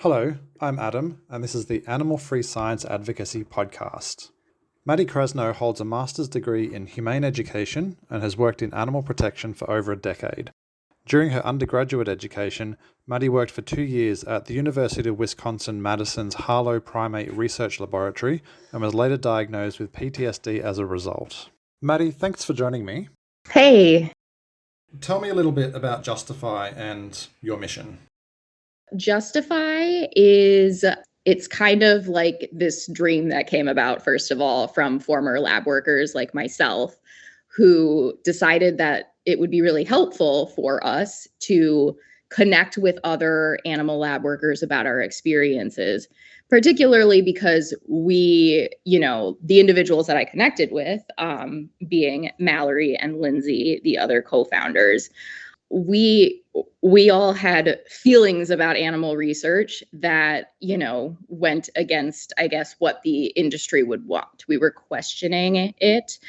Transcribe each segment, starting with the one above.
Hello, I'm Adam, and this is the Animal Free Science Advocacy Podcast. Maddie Krasno holds a master's degree in humane education and has worked in animal protection for over a decade. During her undergraduate education, Maddie worked for 2 years at the University of Wisconsin-Madison's Harlow Primate Research Laboratory and was later diagnosed with PTSD as a result. Maddie, thanks for joining me. Hey. Tell me a little bit about Justify and your mission. Justify it's kind of like this dream that came about, first of all, from former lab workers like myself, who decided that it would be really helpful for us to connect with other animal lab workers about our experiences, particularly because the individuals that I connected with, being Mallory and Lindsay, the other co-founders, we all had feelings about animal research that, went against, I guess, what the industry would want. We were questioning it.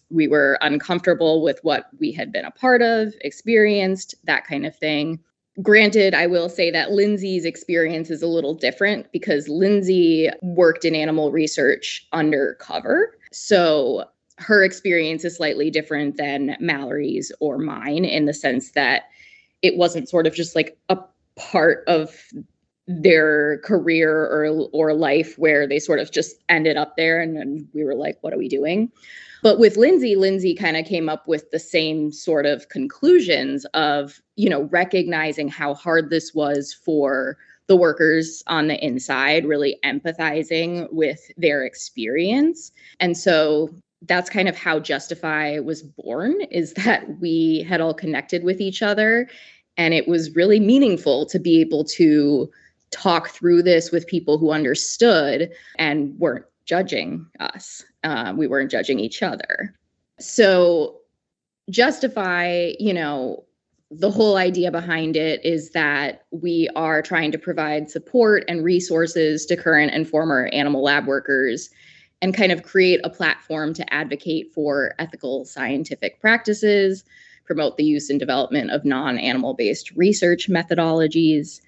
We were uncomfortable with what we had been a part of, experienced, that kind of thing. Granted, I will say that Lindsay's experience is a little different because Lindsay worked in animal research undercover. So her experience is slightly different than Mallory's or mine, in the sense that it wasn't sort of just like a part of their career or life where they sort of just ended up there and then we were like, what are we doing? But with Lindsay kind of came up with the same sort of conclusions of, recognizing how hard this was for the workers on the inside, really empathizing with their experience. And so that's kind of how Justify was born, is that we had all connected with each other. And it was really meaningful to be able to talk through this with people who understood and weren't judging us. We weren't judging each other. So Justify, the whole idea behind it is that we are trying to provide support and resources to current and former animal lab workers and kind of create a platform to advocate for ethical scientific practices, promote the use and development of non-animal-based research methodologies.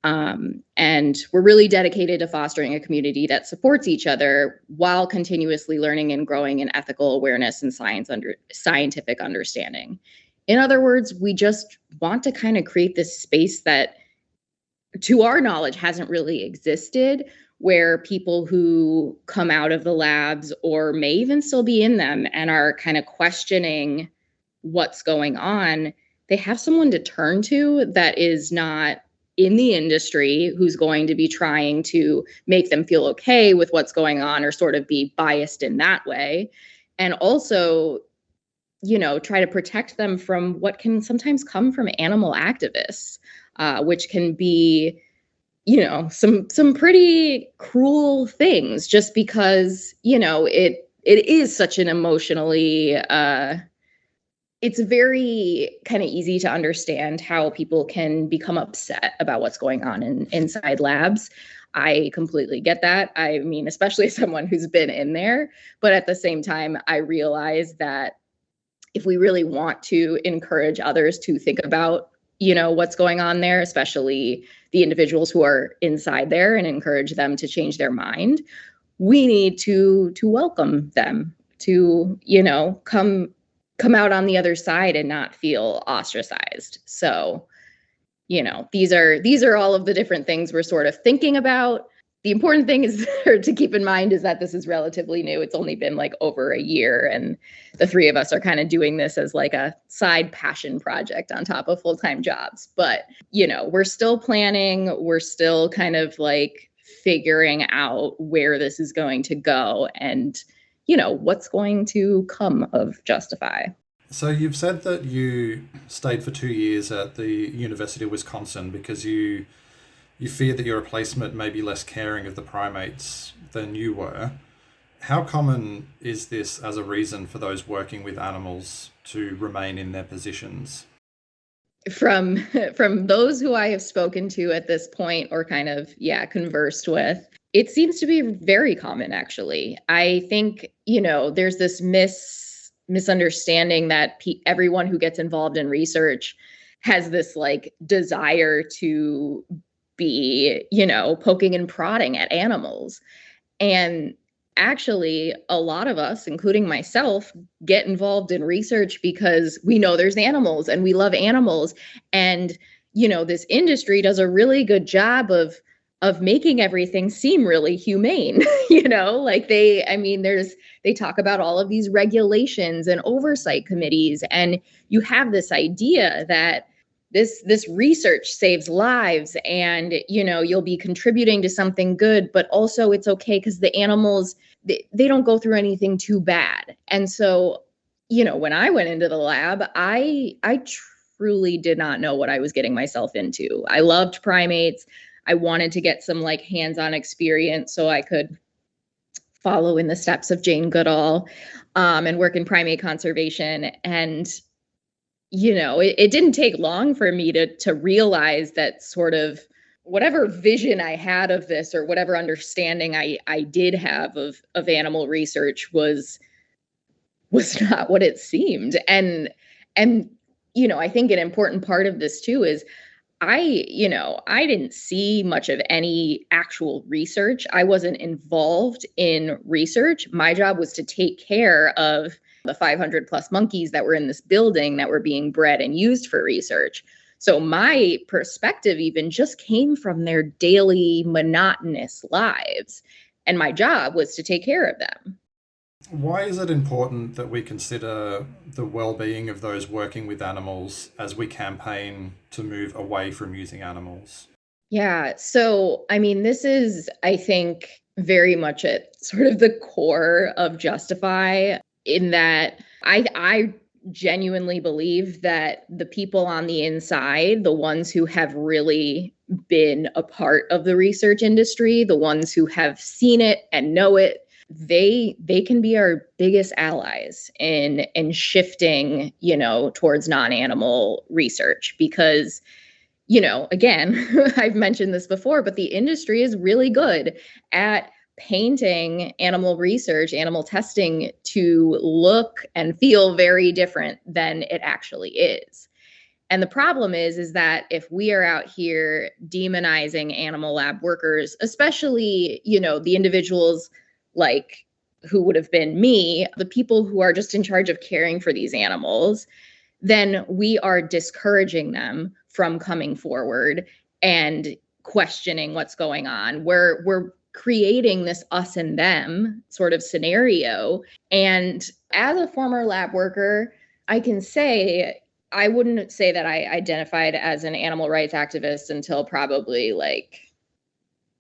And we're really dedicated to fostering a community that supports each other while continuously learning and growing in ethical awareness and scientific understanding. In other words, we just want to kind of create this space that, to our knowledge, hasn't really existed, where people who come out of the labs or may even still be in them and are kind of questioning what's going on, they have someone to turn to that is not in the industry, who's going to be trying to make them feel okay with what's going on or sort of be biased in that way. And also, try to protect them from what can sometimes come from animal activists, which can be, some pretty cruel things, just because, it is such an emotionally, it's very kind of easy to understand how people can become upset about what's going on inside labs. I completely get that. I mean, especially as someone who's been in there, but at the same time, I realize that if we really want to encourage others to think about, what's going on there, especially the individuals who are inside there, and encourage them to change their mind, we need to welcome them to, come out on the other side and not feel ostracized. So, these are all of the different things we're sort of thinking about. The important thing is to keep in mind is that this is relatively new. It's only been like over a year, and the three of us are kind of doing this as like a side passion project on top of full-time jobs. But, we're still planning. We're still kind of like figuring out where this is going to go and, what's going to come of Justify. So you've said that you stayed for 2 years at the University of Wisconsin because you fear that your replacement may be less caring of the primates than you were. How common is this as a reason for those working with animals to remain in their positions? From those who I have spoken to at this point, or kind of, conversed with, it seems to be very common, actually. I think, there's this misunderstanding that everyone who gets involved in research has this like desire to be, poking and prodding at animals. And actually, a lot of us, including myself, get involved in research because we know there's animals and we love animals. And, this industry does a really good job of making everything seem really humane. Like they talk about all of these regulations and oversight committees, and you have this idea that this research saves lives, and you'll be contributing to something good, but also it's okay because the animals, they don't go through anything too bad. And so when I went into the lab, I truly did not know what I was getting myself into. I loved primates. I wanted to get some like hands-on experience so I could follow in the steps of Jane Goodall, and work in primate conservation. And it didn't take long for me to realize that sort of whatever vision I had of this, or whatever understanding I did have of animal research was not what it seemed. And I think an important part of this too is I didn't see much of any actual research. I wasn't involved in research. My job was to take care of the 500 plus monkeys that were in this building that were being bred and used for research. So my perspective even just came from their daily monotonous lives. And my job was to take care of them. Why is it important that we consider the well-being of those working with animals as we campaign to move away from using animals? Yeah. So, this is, I think, very much at sort of the core of Justify, in that I genuinely believe that the people on the inside, the ones who have really been a part of the research industry, the ones who have seen it and know it, they can be our biggest allies in shifting, towards non-animal research. Because, again, I've mentioned this before, but the industry is really good at painting animal research, animal testing to look and feel very different than it actually is. And the problem is that if we are out here demonizing animal lab workers, especially, the individuals like who would have been me, the people who are just in charge of caring for these animals, then we are discouraging them from coming forward and questioning what's going on. We're creating this us and them sort of scenario. And as a former lab worker, I can say I wouldn't say that I identified as an animal rights activist until probably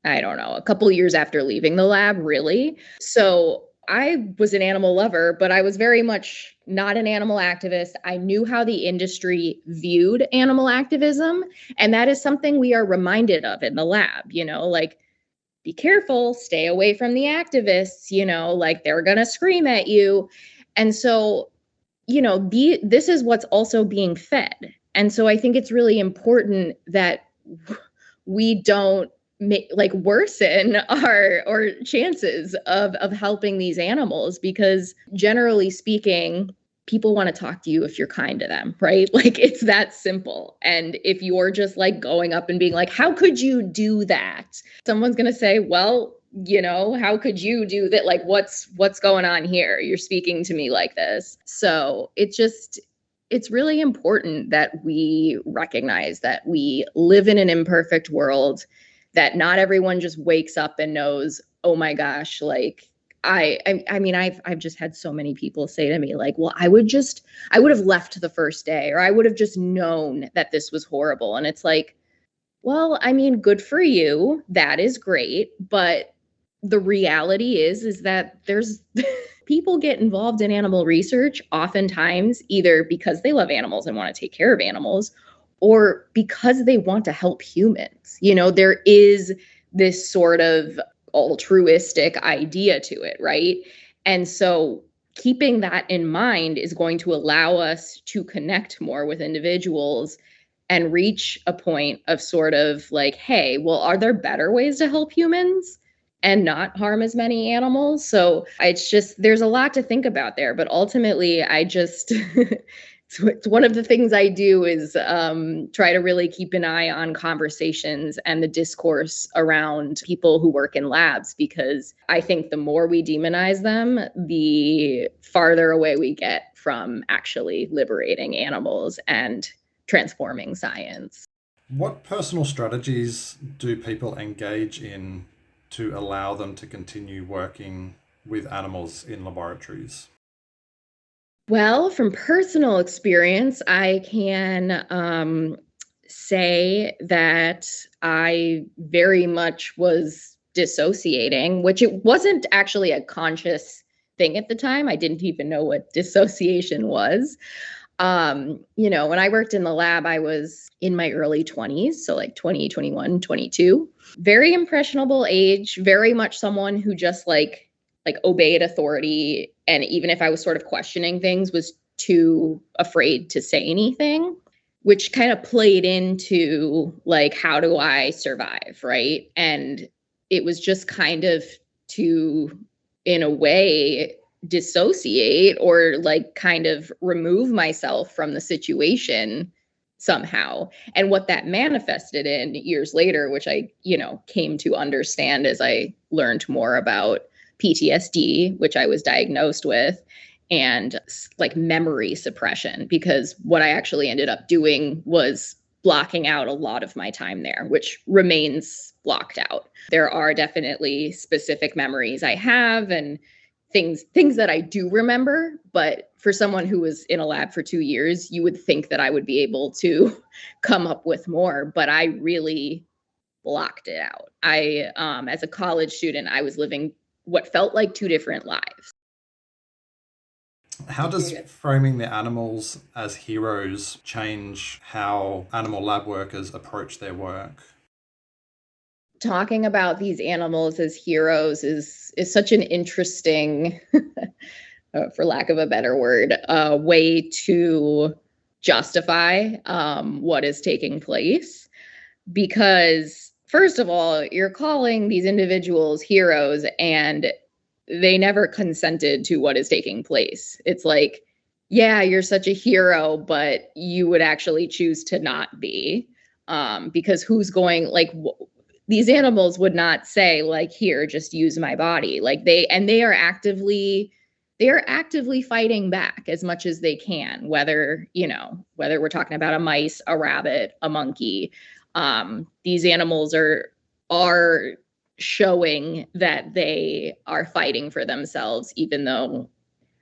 I don't know, a couple years after leaving the lab, really. So I was an animal lover, but I was very much not an animal activist. I knew how the industry viewed animal activism. And that is something we are reminded of in the lab, be careful, stay away from the activists, they're going to scream at you. And so, this is what's also being fed. And so I think it's really important that we don't worsen our chances of helping these animals, because generally speaking, people want to talk to you if you're kind to them, right? It's that simple. And if you're just going up and being like, how could you do that? Someone's going to say, well, how could you do that? What's going on here? You're speaking to me like this. So it's really important that we recognize that we live in an imperfect world, that not everyone just wakes up and knows, oh my gosh, I've just had so many people say to me well, I would have left the first day, or I would have just known that this was horrible. And it's well, good for you. That is great. But the reality is that there's people get involved in animal research oftentimes either because they love animals and want to take care of animals, or because they want to help humans. There is this sort of altruistic idea to it, right? And so keeping that in mind is going to allow us to connect more with individuals and reach a point of sort of hey, well, are there better ways to help humans and not harm as many animals? So it's just, there's a lot to think about there. But ultimately, I just So it's one of the things I do is try to really keep an eye on conversations and the discourse around people who work in labs, because I think the more we demonize them, the farther away we get from actually liberating animals and transforming science. What personal strategies do people engage in to allow them to continue working with animals in laboratories? Well, from personal experience, I can say that I very much was dissociating, which it wasn't actually a conscious thing at the time. I didn't even know what dissociation was. When I worked in the lab, I was in my early 20s, so like 20, 21, 22. Very impressionable age, very much someone who just like obeyed authority, and even if I was sort of questioning things, was too afraid to say anything, which kind of played into like, how do I survive, right? And it was just kind of to, in a way, dissociate or like kind of remove myself from the situation somehow. And what that manifested in years later, which I, came to understand as I learned more about PTSD, which I was diagnosed with, and like memory suppression, because what I actually ended up doing was blocking out a lot of my time there, which remains blocked out. There are definitely specific memories I have and things that I do remember, but for someone who was in a lab for 2 years, you would think that I would be able to come up with more, but I really blocked it out. As a college student, I was living what felt like two different lives. How does framing the animals as heroes change how animal lab workers approach their work? Talking about these animals as heroes is such an interesting, for lack of a better word, way to justify what is taking place. Because first of all, you're calling these individuals heroes, and they never consented to what is taking place. It's like, yeah, you're such a hero, but you would actually choose to not be, because who's going like these animals would not say like, here, just use my body. Like they are actively fighting back as much as they can, whether we're talking about a mice, a rabbit, a monkey. These animals are showing that they are fighting for themselves, even though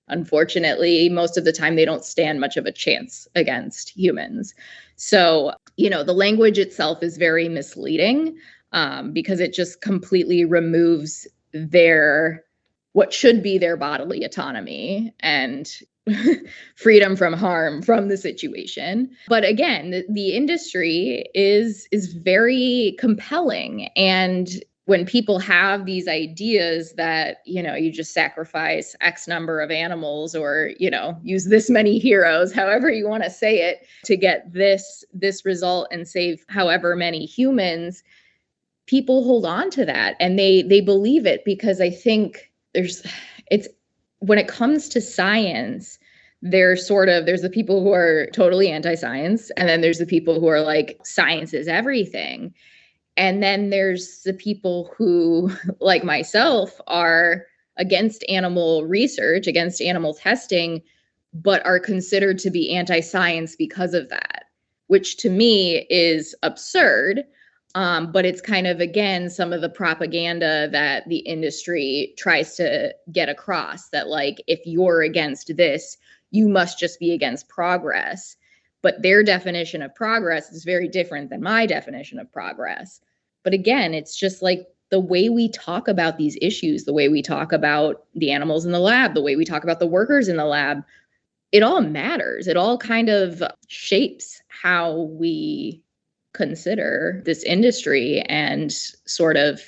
unfortunately most of the time they don't stand much of a chance against humans. So the language itself is very misleading, because it just completely removes what should be their bodily autonomy and freedom from harm from the situation. But again, the industry is very compelling, and when people have these ideas that you just sacrifice X number of animals, or use this many heroes, however you want to say it, to get this result and save however many humans, people hold on to that and they believe it, because I think when it comes to science, there's the people who are totally anti-science, and then there's the people who are like, science is everything. And then there's the people who, like myself, are against animal research, against animal testing, but are considered to be anti-science because of that, which to me is absurd. But it's kind of, again, some of the propaganda that the industry tries to get across, that like, if you're against this, you must just be against progress. But their definition of progress is very different than my definition of progress. But again, it's just like the way we talk about these issues, the way we talk about the animals in the lab, the way we talk about the workers in the lab, it all matters. It all kind of shapes how we consider this industry and sort of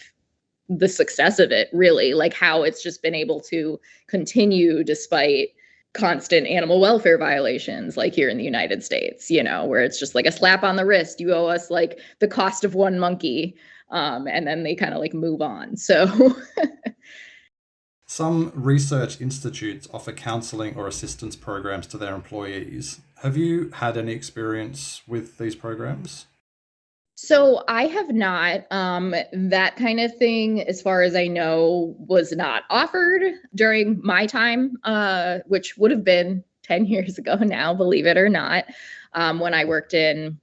the success of it, really, like how it's just been able to continue despite constant animal welfare violations, like here in the United States, where it's just like a slap on the wrist. You owe us like the cost of one monkey. And then they kind of like move on. So Some research institutes offer counselling or assistance programs to their employees. Have you had any experience with these programs? So I have not. That kind of thing, as far as I know, was not offered during my time, which would have been 10 years ago now, believe it or not, when I worked in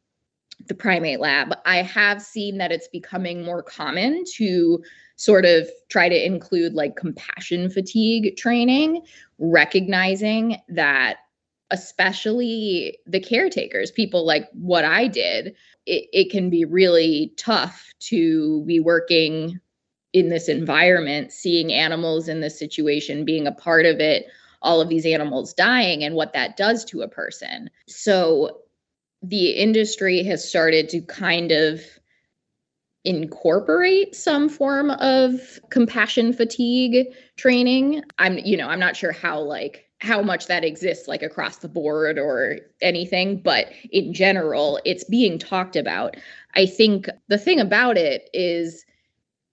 the primate lab. I have seen that it's becoming more common to sort of try to include like compassion fatigue training, recognizing that especially the caretakers, people like what I did, it can be really tough to be working in this environment, seeing animals in this situation, being a part of it, all of these animals dying, and what that does to a person. So the industry has started to kind of incorporate some form of compassion fatigue training. I'm not sure how much that exists like across the board or anything, but in general, it's being talked about. I think the thing about it is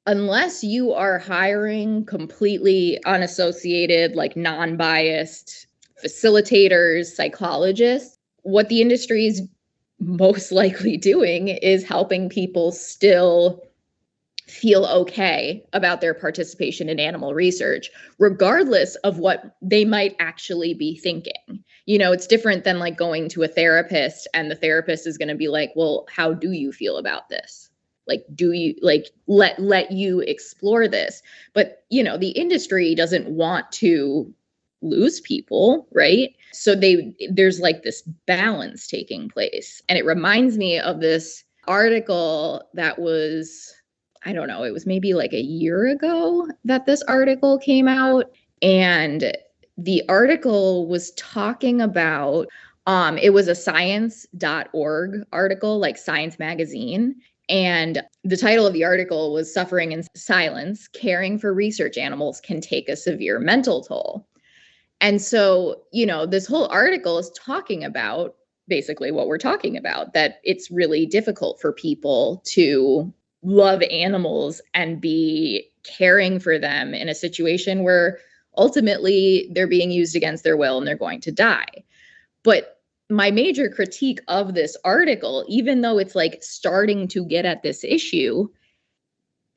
unless you are hiring completely unassociated, like non-biased facilitators, psychologists, what the industry is most likely doing is helping people still feel okay about their participation in animal research, regardless of what they might actually be thinking. It's different than like going to a therapist and the therapist is going to be like, well, how do you feel about this? Like, do you like let you explore this? But, the industry doesn't want to lose people, right? So there's like this balance taking place. And it reminds me of this article that was, I don't know, it was maybe like a year ago that this article came out. And the article was talking about, it was a science.org article, like Science Magazine. And the title of the article was Suffering in Silence, Caring for Research Animals Can Take a Severe Mental Toll. And so, this whole article is talking about basically what we're talking about, that it's really difficult for people to love animals and be caring for them in a situation where ultimately they're being used against their will and they're going to die. But my major critique of this article, even though it's like starting to get at this issue,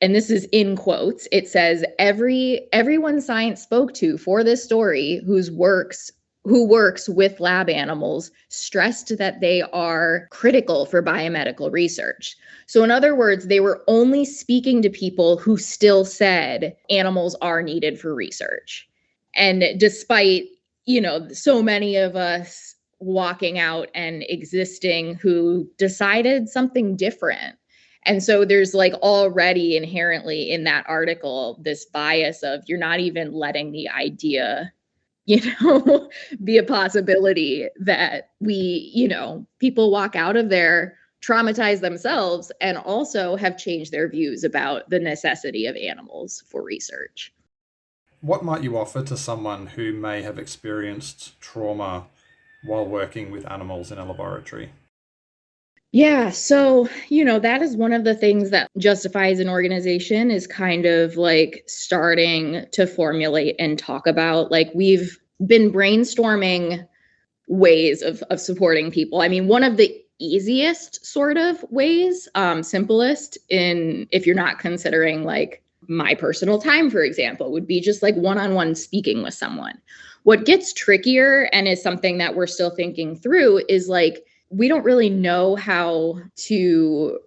and this is in quotes, it says everyone science spoke to for this story who works with lab animals stressed that they are critical for biomedical research. So in other words, they were only speaking to people who still said animals are needed for research. And despite, so many of us walking out and existing who decided something different. And so there's like already inherently in that article, this bias of you're not even letting the idea, be a possibility that people walk out of there traumatized themselves and also have changed their views about the necessity of animals for research. What might you offer to someone who may have experienced trauma while working with animals in a laboratory? Yeah, so, that is one of the things that Justify as an organization is kind of like starting to formulate and talk about. Like we've been brainstorming ways of supporting people. I mean, one of the easiest sort of ways, simplest if you're not considering like my personal time, for example, would be just like one-on-one speaking with someone. What gets trickier and is something that we're still thinking through is like, we don't really know how to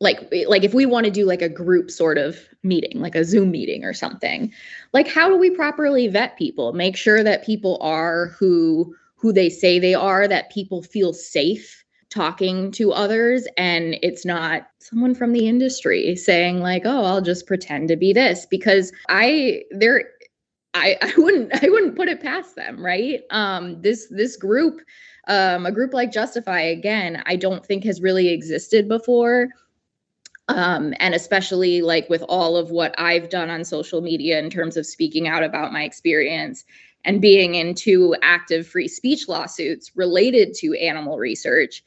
like if we want to do like a group sort of meeting, like a Zoom meeting or something, like how do we properly vet people, make sure that people are who they say they are, that people feel safe talking to others and it's not someone from the industry saying like, oh, I'll just pretend to be this, because I wouldn't put it past them, right? This group, a group like Justify, again, I don't think has really existed before. And especially like with all of what I've done on social media in terms of speaking out about my experience and being in 2 active free speech lawsuits related to animal research,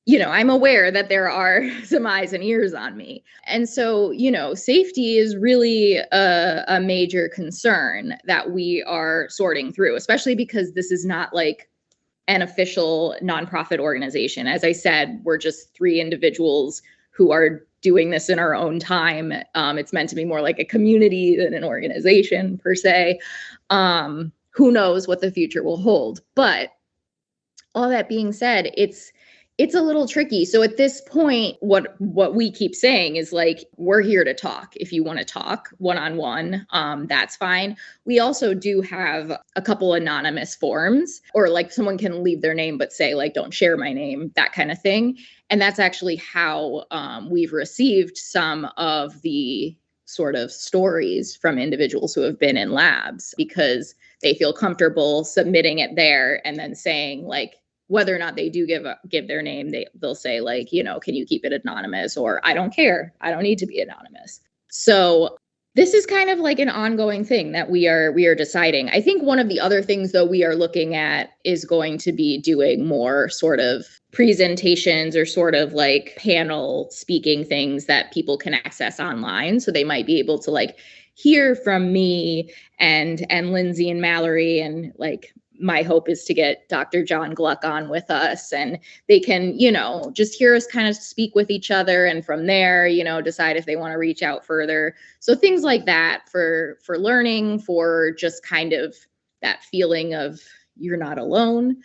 I'm aware that there are some eyes and ears on me. And so, safety is really a major concern that we are sorting through, especially because this is not like an official nonprofit organization. As I said, we're just three individuals who are doing this in our own time. It's meant to be more like a community than an organization per se. Who knows what the future will hold? But all that being said, it's a little tricky. So at this point, what we keep saying is like, we're here to talk. If you want to talk one-on-one, that's fine. We also do have a couple anonymous forms, or like someone can leave their name but say like, don't share my name, that kind of thing. And that's actually how we've received some of the sort of stories from individuals who have been in labs, because they feel comfortable submitting it there and then saying like, whether or not they do give their name, they'll say like, can you keep it anonymous? Or I don't care. I don't need to be anonymous. So this is kind of like an ongoing thing that we are deciding. I think one of the other things though we are looking at is going to be doing more sort of presentations or sort of like panel speaking things that people can access online. So they might be able to like hear from me and Lindsay and Mallory, and like my hope is to get Dr. John Gluck on with us, and they can, just hear us kind of speak with each other. And from there, decide if they want to reach out further. So things like that for learning, for just kind of that feeling of you're not alone.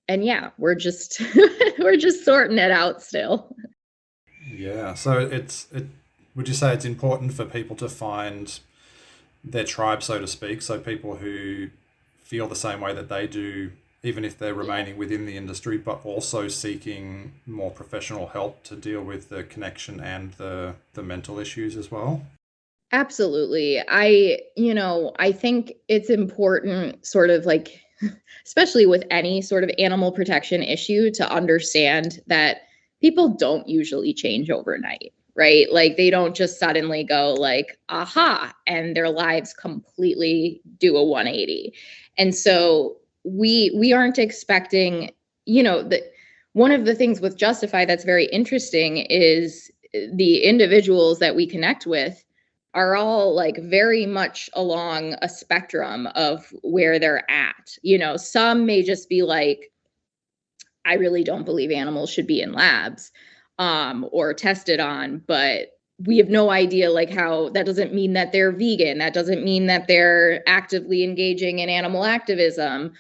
And yeah, we're just, we're just sorting it out still. Yeah. So would you say it's important for people to find their tribe, so to speak? So people who feel the same way that they do, even if they're remaining within the industry, but also seeking more professional help to deal with the connection and the mental issues as well? Absolutely. I think it's important sort of like, especially with any sort of animal protection issue, to understand that people don't usually change overnight, right? Like they don't just suddenly go like, aha, and their lives completely do a 180. And so we aren't expecting, that one of the things with Justify that's very interesting is the individuals that we connect with are all like very much along a spectrum of where they're at. Some may just be like, I really don't believe animals should be in labs or tested on, but we have no idea like how that doesn't mean that they're vegan. That doesn't mean that they're actively engaging in animal activism.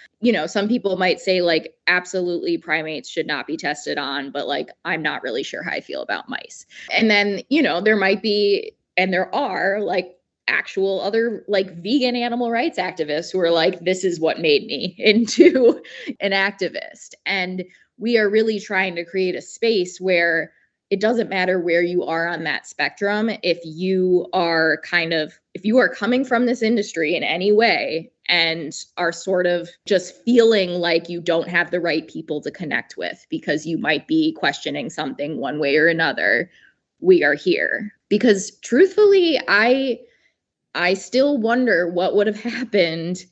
Some people might say like, absolutely primates should not be tested on, but like, I'm not really sure how I feel about mice. And then, there might be, and there are like actual other like vegan animal rights activists who are like, this is what made me into an activist. And we are really trying to create a space where it doesn't matter where you are on that spectrum. If you are coming from this industry in any way and are sort of just feeling like you don't have the right people to connect with because you might be questioning something one way or another, we are here. Because truthfully, I still wonder what would have happened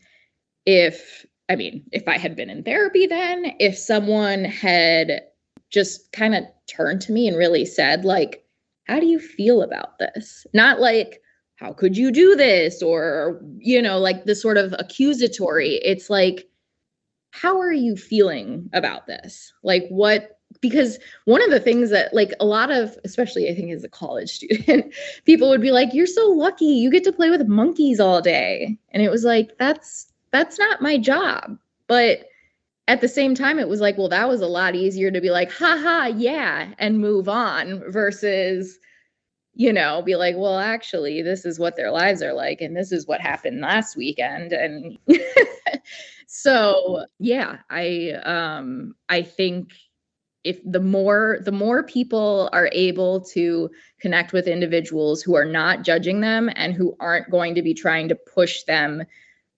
if I had been in therapy then, if someone had just kind of turned to me and really said like, how do you feel about this? Not like, how could you do this? Or, like the sort of accusatory. It's like, how are you feeling about this? Like what? Because one of the things that like a lot of, especially I think as a college student, people would be like, you're so lucky you get to play with monkeys all day. And it was like, that's not my job. But at the same time, it was like, well, that was a lot easier to be like, haha, yeah, and move on versus, be like, well, actually, this is what their lives are like. And this is what happened last weekend. And so, yeah, I think if the more people are able to connect with individuals who are not judging them and who aren't going to be trying to push them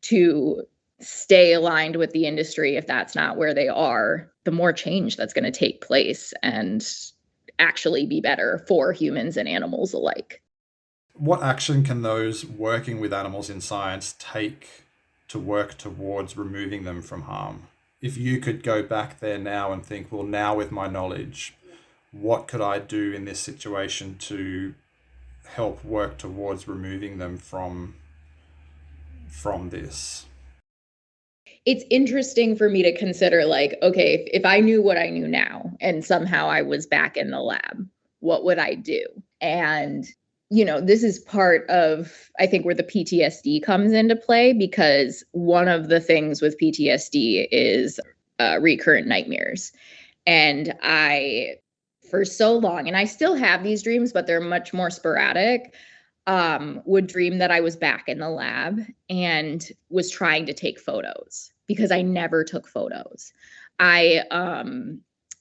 to stay aligned with the industry if that's not where they are, the more change that's going to take place and actually be better for humans and animals alike. What action can those working with animals in science take to work towards removing them from harm? If you could go back there now and think, well, now with my knowledge, what could I do in this situation to help work towards removing them from this? It's interesting for me to consider, like, okay, if I knew what I knew now and somehow I was back in the lab, what would I do? And, this is part of, I think, where the PTSD comes into play, because one of the things with PTSD is recurrent nightmares. And for so long, and I still have these dreams, but they're much more sporadic, would dream that I was back in the lab and was trying to take photos because I never took photos. I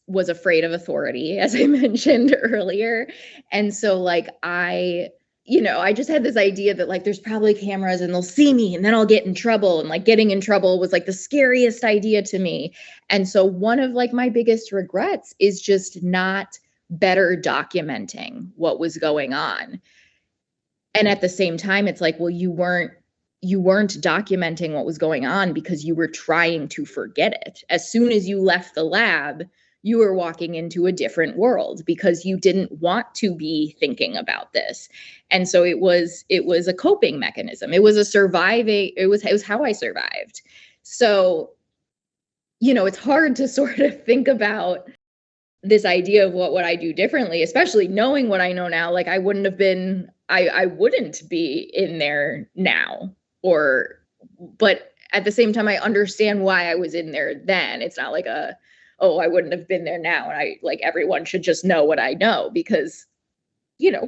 was afraid of authority, as I mentioned earlier. And so like I just had this idea that like there's probably cameras and they'll see me and then I'll get in trouble. And like getting in trouble was like the scariest idea to me. And so one of like my biggest regrets is just not better documenting what was going on. And at the same time, it's like, well, you weren't documenting what was going on because you were trying to forget it. As soon as you left the lab, you were walking into a different world because you didn't want to be thinking about this. And so it was a coping mechanism. It was it was how I survived. So, it's hard to sort of think about this idea of what would I do differently, especially knowing what I know now. Like I wouldn't be in there now, but at the same time, I understand why I was in there then. It's not like I wouldn't have been there now. And everyone should just know what I know, because,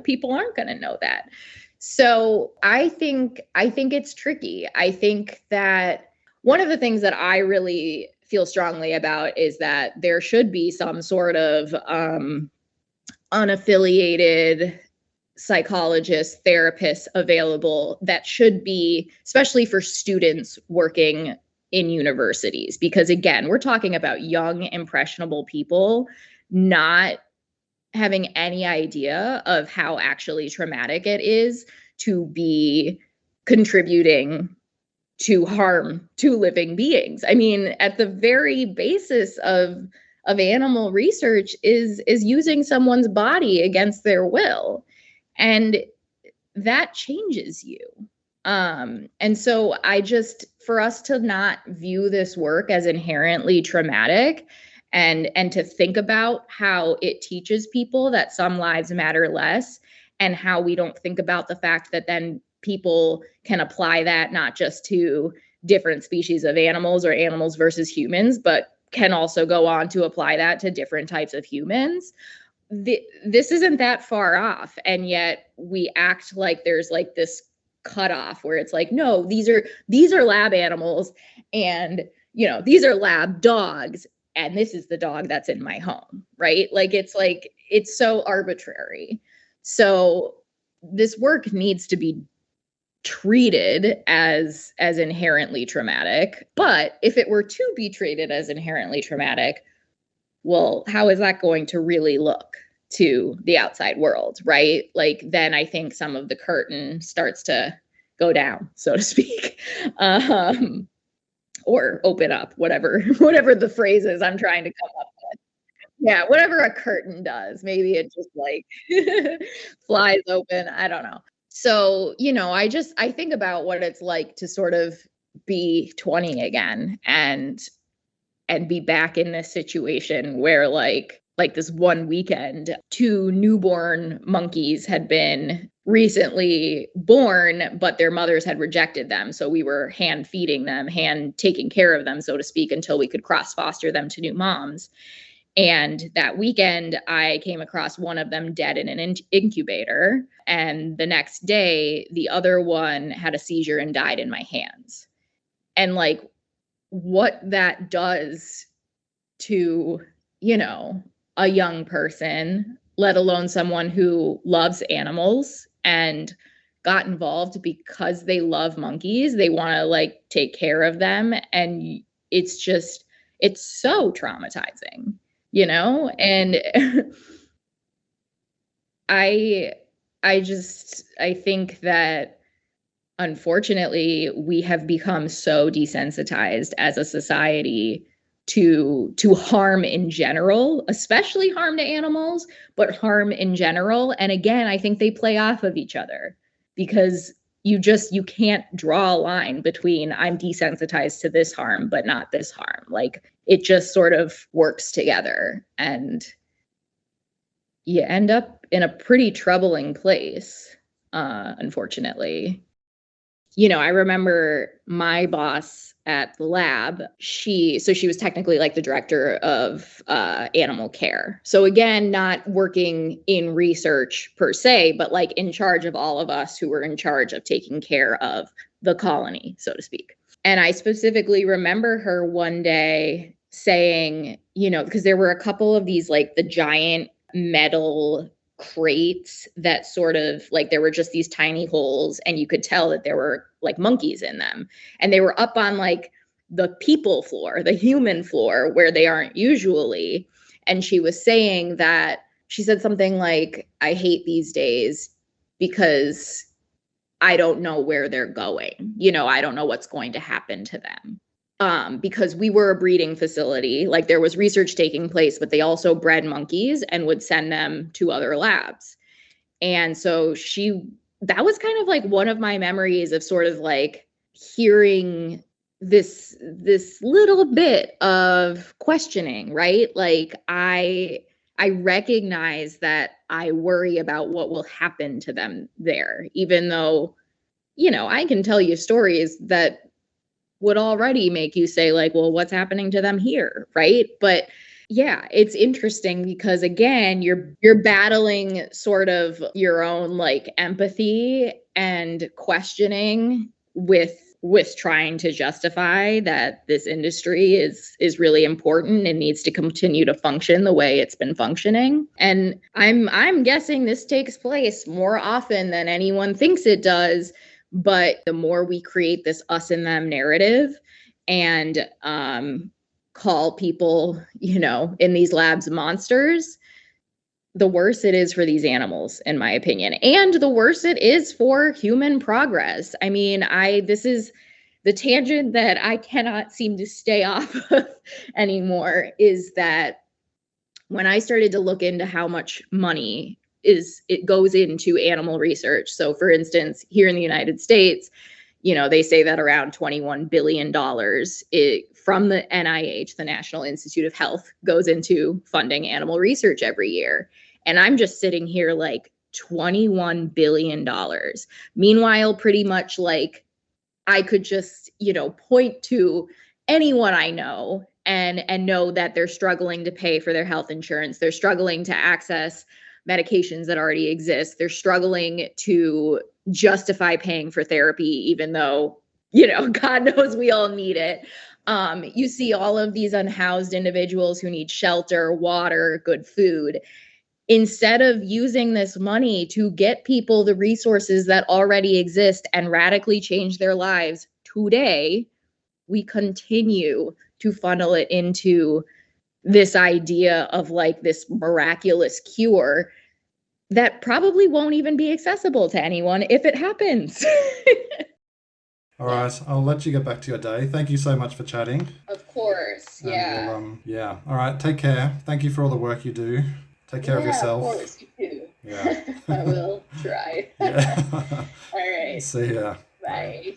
people aren't going to know that. So I think it's tricky. I think that one of the things that I really feel strongly about is that there should be some sort of unaffiliated psychologists, therapists available that should be, especially for students working in universities, because again, we're talking about young, impressionable people not having any idea of how actually traumatic it is to be contributing to harm to living beings. I mean, at the very basis of animal research is using someone's body against their will. And that changes you. And so for us to not view this work as inherently traumatic and to think about how it teaches people that some lives matter less, and how we don't think about the fact that then people can apply that not just to different species of animals or animals versus humans, but can also go on to apply that to different types of humans. This isn't that far off. And yet we act like there's like this cutoff where it's like, no, these are lab animals, and these are lab dogs, and this is the dog that's in my home, right? Like it's so arbitrary. So this work needs to be treated as inherently traumatic. But if it were to be treated as inherently traumatic, well, how is that going to really look to the outside world, right? Like then I think some of the curtain starts to go down, so to speak, or open up, whatever the phrase is I'm trying to come up with. Yeah, whatever a curtain does, maybe it just like flies open. I don't know. So, I think about what it's like to sort of be 20 again and be back in this situation where like this one weekend, 2 newborn monkeys had been recently born, but their mothers had rejected them. So we were hand feeding them, hand taking care of them, so to speak, until we could cross foster them to new moms. And that weekend, I came across one of them dead in an incubator. And the next day, the other one had a seizure and died in my hands. And like what that does to, a young person, let alone someone who loves animals and got involved because they love monkeys. They want to like take care of them. And it's so traumatizing. And I think that unfortunately we have become so desensitized as a society to harm in general, especially harm to animals, but harm in general. And again, I think they play off of each other because you can't draw a line between I'm desensitized to this harm, but not this harm. Like it just sort of works together and you end up in a pretty troubling place, unfortunately. I remember my boss at the lab, she was technically like the director of animal care. So again, not working in research per se, but like in charge of all of us who were in charge of taking care of the colony, so to speak. And I specifically remember her one day saying, because there were a couple of these like the giant metal crates that sort of like there were just these tiny holes and you could tell that there were like monkeys in them, and they were up on like the people floor, the human floor, where they aren't usually. And she was saying that she said something like, I hate these days because I don't know where they're going. I don't know what's going to happen to them. Because we were a breeding facility, like there was research taking place, but they also bred monkeys and would send them to other labs. And so that was kind of like one of my memories of sort of like hearing this little bit of questioning, right? Like I recognize that I worry about what will happen to them there, even though, I can tell you stories that would already make you say like, well, what's happening to them here, right? But yeah, it's interesting because again, you're battling sort of your own like empathy and questioning with trying to justify that this industry is really important and needs to continue to function the way it's been functioning. And I'm guessing this takes place more often than anyone thinks it does. But the more we create this us and them narrative and call people, in these labs monsters, the worse it is for these animals, in my opinion. And the worse it is for human progress. I mean, this is the tangent that I cannot seem to stay off of anymore, is that when I started to look into how much money it goes into animal research. So for instance, here in the United States, they say that around $21 billion from the NIH, the National Institute of Health, goes into funding animal research every year. And I'm just sitting here like $21 billion. Meanwhile, pretty much like I could just, point to anyone I know and know that they're struggling to pay for their health insurance. They're struggling to access medications that already exist. They're struggling to justify paying for therapy, even though, God knows we all need it. You see all of these unhoused individuals who need shelter, water, good food. Instead of using this money to get people the resources that already exist and radically change their lives today, we continue to funnel it into this idea of like this miraculous cure that probably won't even be accessible to anyone if it happens. All right, I'll let you get back to your day. Thank you so much for chatting. Of course, yeah. Yeah. All right, take care. Thank you for all the work you do. Take care of yourself. Of course, you too. Yeah. I will try. Yeah. All right. See ya. Bye.